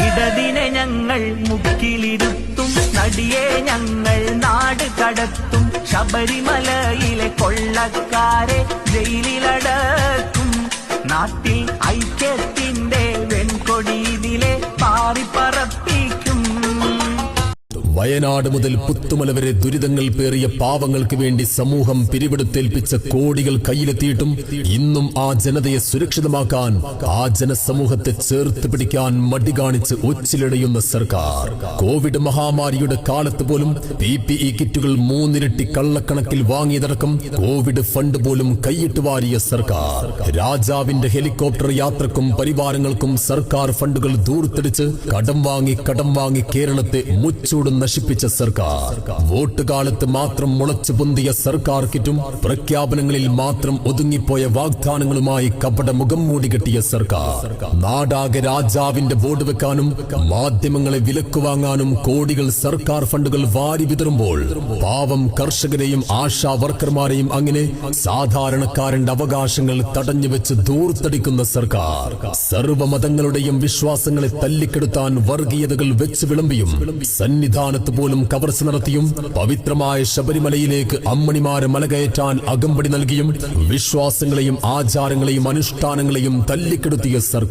ഇടതിനെ ഞങ്ങൾ മുക്കിലിരുത്തും, നടിയെ ഞങ്ങൾ നാട് കടത്തും, ശബരിമലയിലെ കൊള്ളക്കാരെ ജയിലിലടക്കും. നാട്ടിൽ ഐക്യത്തിന്റെ വെൺകൊടിയിലെ പാറിപ്പറപ്പിക്കും. വയനാട് മുതൽ പുത്തുമല വരെ ദുരിതങ്ങൾ പേറിയ പാവങ്ങൾക്ക് വേണ്ടി സമൂഹം പിരിവെടുത്തേൽപ്പിച്ച കോടികൾ കയ്യിലെത്തിയിട്ടും ഇന്നും ആ ജനതയെ സുരക്ഷിതമാക്കാൻ, ആ ജനസമൂഹത്തെ ചേർത്ത് പിടിക്കാൻ മടി കാണിച്ച് ഒച്ചിലടയുന്ന സർക്കാർ. കോവിഡ് മഹാമാരിയുടെ കാലത്ത് പോലും PPE കിറ്റുകൾ 3 ഇരട്ടി കള്ളക്കണക്കിൽ വാങ്ങിയതടക്കം കോവിഡ് ഫണ്ട് പോലും കൈയിട്ട് വാരിയ സർക്കാർ. രാജാവിന്റെ ഹെലികോപ്റ്റർ യാത്രക്കും പരിവാരങ്ങൾക്കും സർക്കാർ ഫണ്ടുകൾ ദൂർത്തടിച്ച് കടം വാങ്ങി കേരളത്തെ മുച്ചൂട് നശിപ്പിച്ച സർക്കാർ. വോട്ട് കാലത്ത് മാത്രം മുളച്ചു പൊന്തിയ സർക്കാർ കിറ്റും പ്രഖ്യാപനങ്ങളിൽ മാത്രം ഒതുങ്ങിപ്പോയ വാഗ്ദാനങ്ങളുമായി കപട മുഖം മൂടികെട്ടിയ സർക്കാർ. നാടാകെ രാജാവിന്റെ ബോർഡ് വെക്കാനും മാധ്യമങ്ങളെ വിലക്കുവാങ്ങാനും കോടികൾ സർക്കാർ ഫണ്ടുകൾ വാരി വിതറുമ്പോൾ പാവം കർഷകരെയും ആശാ വർക്കർമാരെയും അങ്ങനെ സാധാരണക്കാരന്റെ അവകാശങ്ങൾ തടഞ്ഞുവെച്ച് ദൂർത്തടിക്കുന്ന സർക്കാർ. സർവ്വമതങ്ങളുടെയും വിശ്വാസങ്ങളെ തല്ലിക്കെടുത്താൻ വർഗീയതകൾ വെച്ച് വിളമ്പിയും സന്നിധാനത്ത് പോലും കവർച്ച നടത്തിയും പവിത്രമായ ശബരിമലയിലേക്ക് അമ്മണിമാരെ മലകയറ്റാൻ അകമ്പടി നൽകിയും വിശ്വാസങ്ങളെയും ആചാരങ്ങളെയും അനുഷ്ഠാനങ്ങളെയും തല്ലിക്കെടുത്തിയ സർക്കാർ.